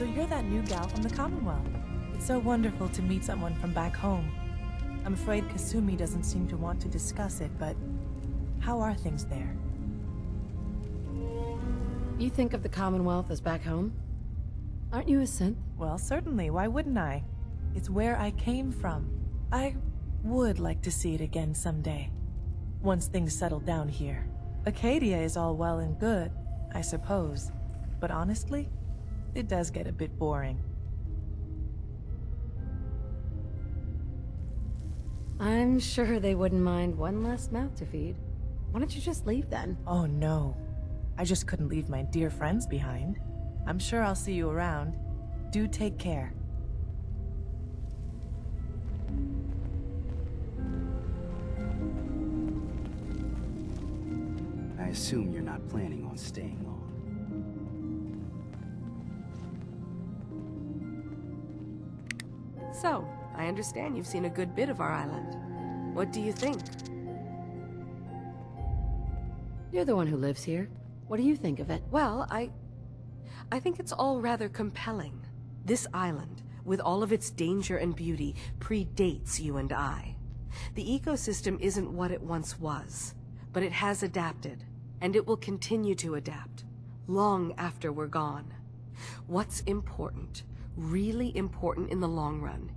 So you're that new gal from the Commonwealth. It's so wonderful to meet someone from back home. I'm afraid Kasumi doesn't seem to want to discuss it, but how are things there? You think of the Commonwealth as back home? Aren't you a synth? Well, certainly. Why wouldn't I? It's where I came from. I would like to see it again someday. Once things settle down here. Acadia is all well and good, I suppose. But honestly, it does get a bit boring. I'm sure they wouldn't mind one less mouth to feed. Why don't you just leave then? Oh no. I just couldn't leave my dear friends behind. I'm sure I'll see you around. Do take care. I assume you're not planning on staying long. So, I understand you've seen a good bit of our island. What do you think? You're the one who lives here. What do you think of it? Well, I think it's all rather compelling. This island, with all of its danger and beauty, predates you and I. The ecosystem isn't what it once was, but it has adapted, and it will continue to adapt, long after we're gone. What's important, really important in the long run,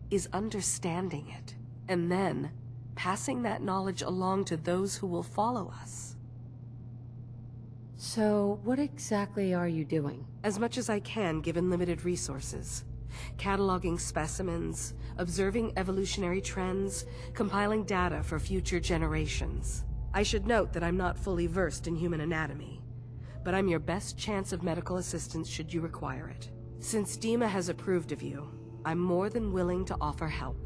is understanding it, and then passing that knowledge along to those who will follow us. So, what exactly are you doing? As much as I can, given limited resources. Cataloging specimens, observing evolutionary trends, compiling data for future generations. I should note that I'm not fully versed in human anatomy, but I'm your best chance of medical assistance should you require it. Since Dima has approved of you, I'm more than willing to offer help.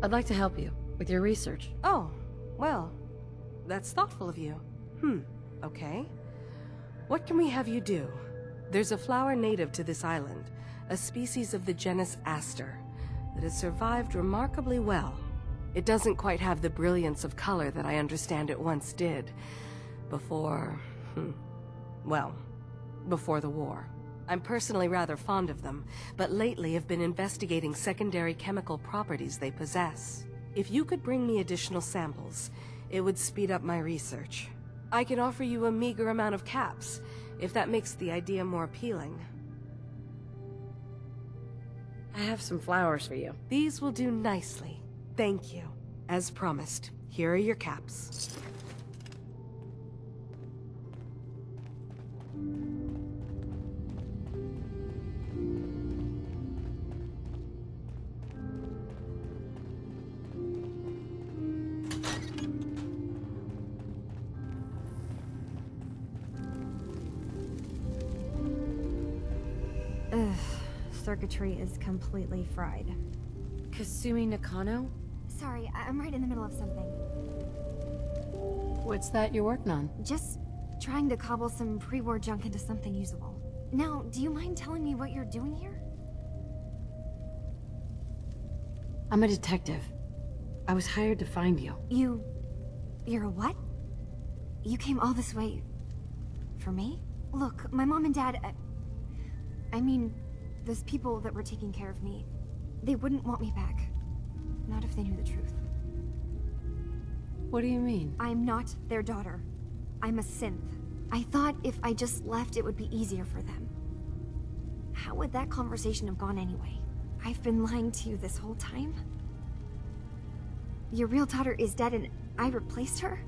I'd like to help you with your research. Oh, well, that's thoughtful of you. Okay. What can we have you do? There's a flower native to this island, a species of the genus Aster, that has survived remarkably well. It doesn't quite have the brilliance of color that I understand it once did. Before the war. I'm personally rather fond of them, but lately have been investigating secondary chemical properties they possess. If you could bring me additional samples, it would speed up my research. I can offer you a meager amount of caps, if that makes the idea more appealing. I have some flowers for you. These will do nicely. Thank you. As promised, here are your caps. Circuitry is completely fried. Kasumi Nakano? Sorry, I'm right in the middle of something. What's that you're working on? Just trying to cobble some pre-war junk into something usable. Now, do you mind telling me what you're doing here? I'm a detective. I was hired to find you. You're a what? You came all this way... for me? Look, my mom and dad... I mean, those people that were taking care of me, they wouldn't want me back. Not if they knew the truth. What do you mean? I'm not their daughter. I'm a synth. I thought if I just left, it would be easier for them. How would that conversation have gone anyway? I've been lying to you this whole time? Your real daughter is dead and I replaced her?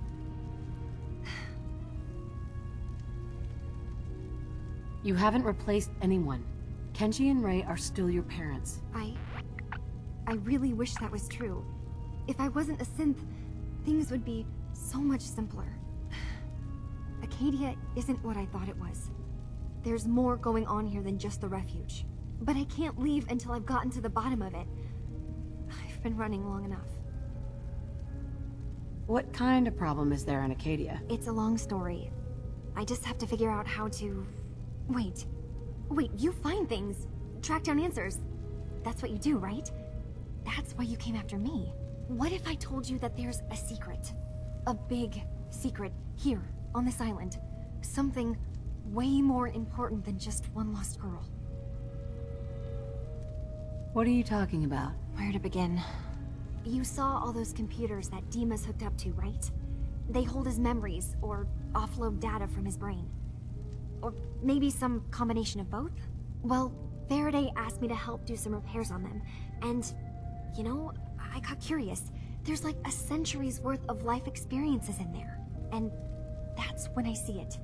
You haven't replaced anyone. Kenji and Rei are still your parents. I really wish that was true. If I wasn't a synth, things would be so much simpler. Acadia isn't what I thought it was. There's more going on here than just the refuge. But I can't leave until I've gotten to the bottom of it. I've been running long enough. What kind of problem is there in Acadia? It's a long story. I just have to figure out how to... Wait, you find things, track down answers. That's what you do, right? That's why you came after me. What if I told you that there's a secret? A big secret here, on this island. Something way more important than just one lost girl. What are you talking about? Where to begin? You saw all those computers that Dima's hooked up to, right? They hold his memories, or offload data from his brain. Or maybe some combination of both? Well, Faraday asked me to help do some repairs on them, and, you know, I got curious. There's like a century's worth of life experiences in there. And that's when I see it.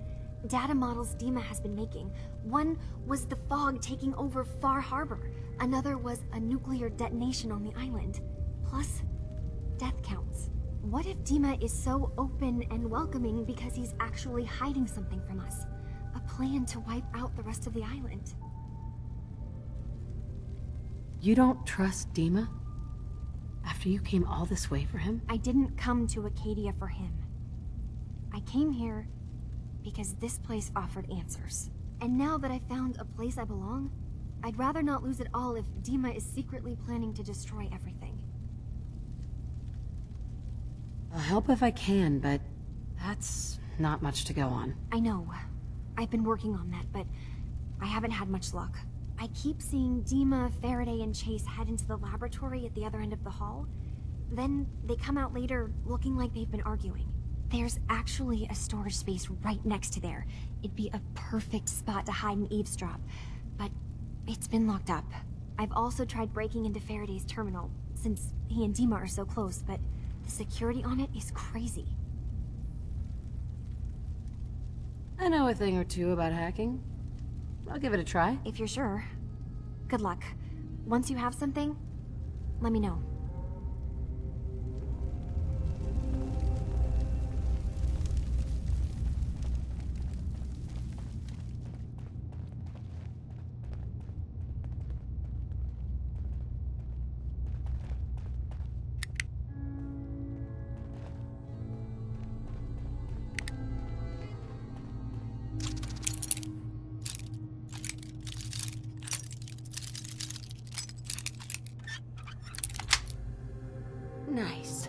Data models Dima has been making. One was the fog taking over Far Harbor. Another was a nuclear detonation on the island. Plus, death counts. What if Dima is so open and welcoming because he's actually hiding something from us? A plan to wipe out the rest of the island. You don't trust Dima? After you came all this way for him? I didn't come to Acadia for him. I came here because this place offered answers. And now that I found a place I belong, I'd rather not lose it all if Dima is secretly planning to destroy everything. I'll help if I can, but that's not much to go on. I know. I've been working on that, but I haven't had much luck. I keep seeing Dima, Faraday, and Chase head into the laboratory at the other end of the hall. Then they come out later looking like they've been arguing. There's actually a storage space right next to there. It'd be a perfect spot to hide and eavesdrop, but it's been locked up. I've also tried breaking into Faraday's terminal, since he and Dima are so close, but the security on it is crazy. I know a thing or two about hacking. I'll give it a try. If you're sure. Good luck. Once you have something, let me know. Nice.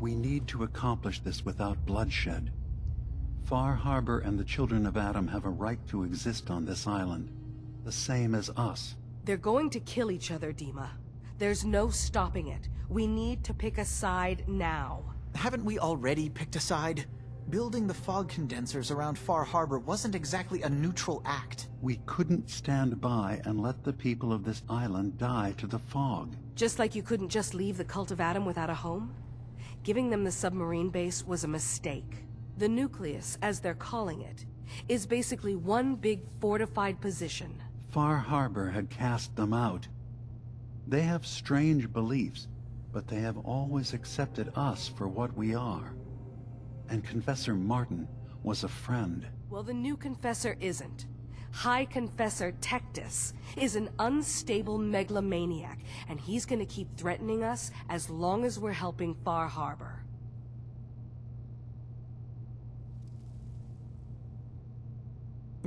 We need to accomplish this without bloodshed. Far Harbor and the children of Adam have a right to exist on this island, the same as us. They're going to kill each other, Dima. There's no stopping it. We need to pick a side now. Haven't we already picked a side? Building the fog condensers around Far Harbor wasn't exactly a neutral act. We couldn't stand by and let the people of this island die to the fog. Just like you couldn't just leave the Cult of Adam without a home? Giving them the submarine base was a mistake. The nucleus, as they're calling it, is basically one big fortified position. Far Harbor had cast them out. They have strange beliefs, but they have always accepted us for what we are. And Confessor Martin was a friend. Well, the new Confessor isn't. High Confessor Tectus is an unstable megalomaniac, and he's gonna keep threatening us as long as we're helping Far Harbor.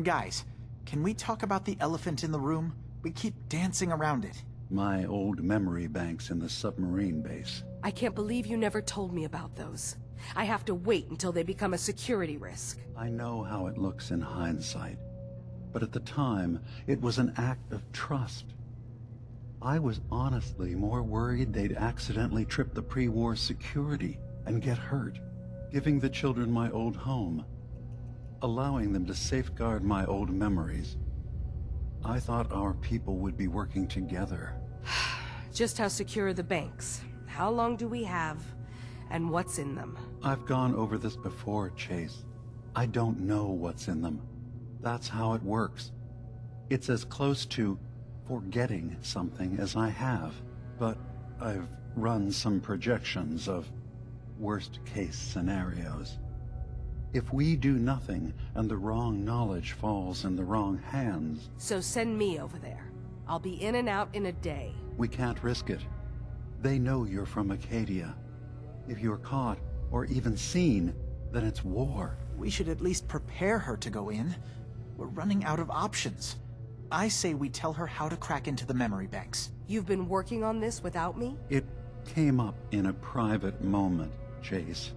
Guys, can we talk about the elephant in the room? We keep dancing around it. My old memory banks in the submarine base. I can't believe you never told me about those. I have to wait until they become a security risk. I know how it looks in hindsight, but at the time, it was an act of trust. I was honestly more worried they'd accidentally trip the pre-war security and get hurt, giving the children my old home, allowing them to safeguard my old memories. I thought our people would be working together. Just how secure are the banks? How long do we have? And what's in them? I've gone over this before, Chase. I don't know what's in them. That's how it works. It's as close to forgetting something as I have. But I've run some projections of worst-case scenarios. If we do nothing and the wrong knowledge falls in the wrong hands... So send me over there. I'll be in and out in a day. We can't risk it. They know you're from Acadia. If you're caught, or even seen, then it's war. We should at least prepare her to go in. We're running out of options. I say we tell her how to crack into the memory banks. You've been working on this without me? It came up in a private moment, Chase.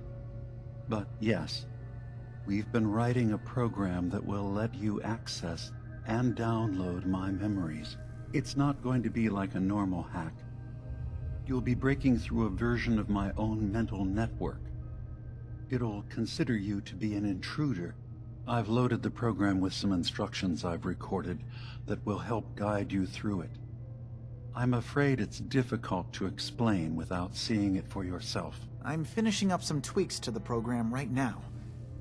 But yes, we've been writing a program that will let you access and download my memories. It's not going to be like a normal hack. You'll be breaking through a version of my own mental network. It'll consider you to be an intruder. I've loaded the program with some instructions I've recorded that will help guide you through it. I'm afraid it's difficult to explain without seeing it for yourself. I'm finishing up some tweaks to the program right now.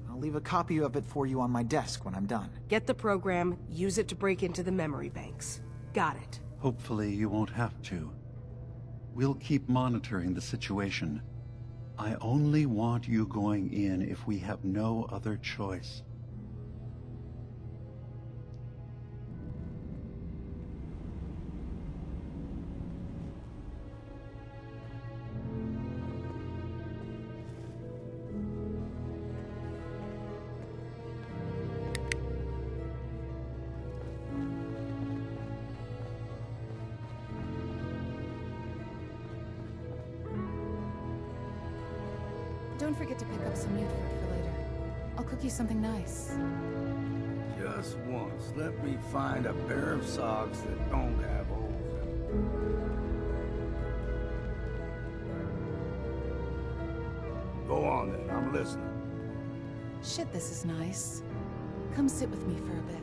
I'll leave a copy of it for you on my desk when I'm done. Get the program, use it to break into the memory banks. Got it. Hopefully you won't have to. We'll keep monitoring the situation. I only want you going in if we have no other choice. Don't forget to pick up some meat for later. I'll cook you something nice. Just once, let me find a pair of socks that don't have holes in them. Go on then, I'm listening. Shit, this is nice. Come sit with me for a bit.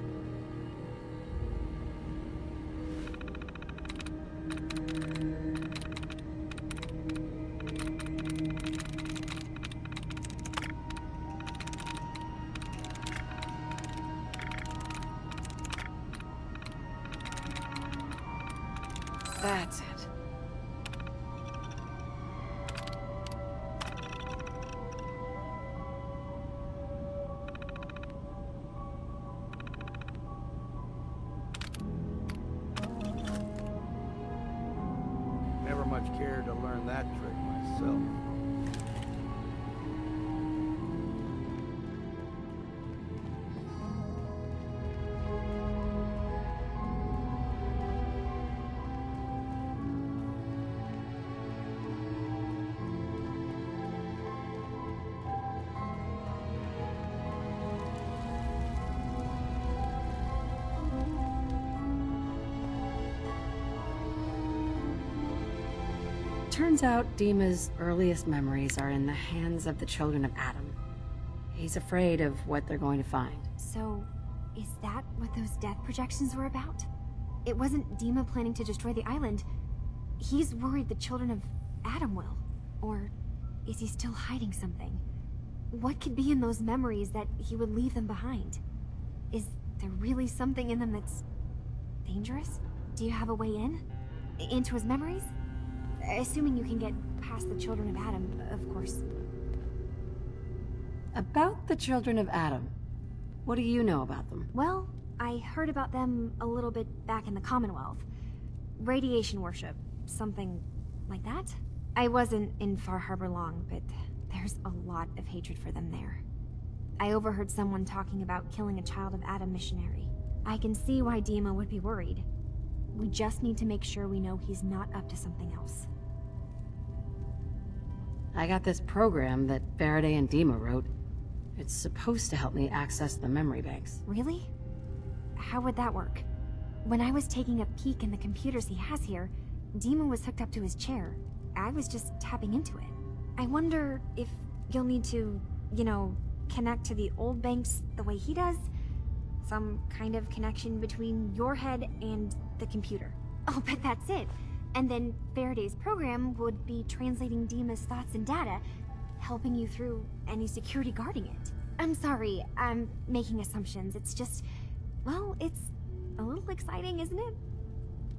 That's it. Never much cared to learn that trick myself. Turns out Dima's earliest memories are in the hands of the children of Adam. He's afraid of what they're going to find. So, is that what those death projections were about? It wasn't Dima planning to destroy the island. He's worried the children of Adam will. Or is he still hiding something? What could be in those memories that he would leave them behind? Is there really something in them that's dangerous? Do you have a way in? Into his memories? Assuming you can get past the children of Adam, of course. About the children of Adam, what do you know about them? Well, I heard about them a little bit back in the Commonwealth. Radiation worship, something like that. I wasn't in Far Harbor long, but there's a lot of hatred for them there. I overheard someone talking about killing a child of Adam missionary. I can see why Dima would be worried. We just need to make sure we know he's not up to something else. I got this program that Faraday and Dima wrote. It's supposed to help me access the memory banks. Really? How would that work? When I was taking a peek in the computers he has here, Dima was hooked up to his chair. I was just tapping into it. I wonder if you'll need to, connect to the old banks the way he does? Some kind of connection between your head and the computer. I'll bet that's it. And then Faraday's program would be translating Dima's thoughts and data, helping you through any security guarding it. I'm sorry, I'm making assumptions. It's just, well, it's a little exciting, isn't it?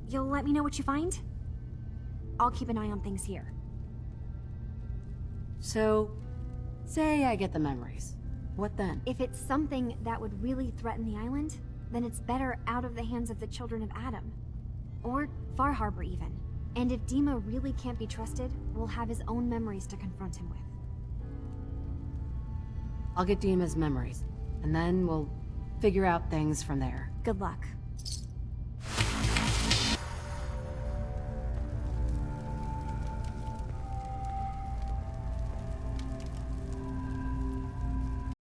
You'll let me know what you find? I'll keep an eye on things here. So, say I get the memories. What then? If it's something that would really threaten the island, then it's better out of the hands of the children of Adam. Or Far Harbor, even. And if Dima really can't be trusted, we'll have his own memories to confront him with. I'll get Dima's memories, and then we'll figure out things from there. Good luck.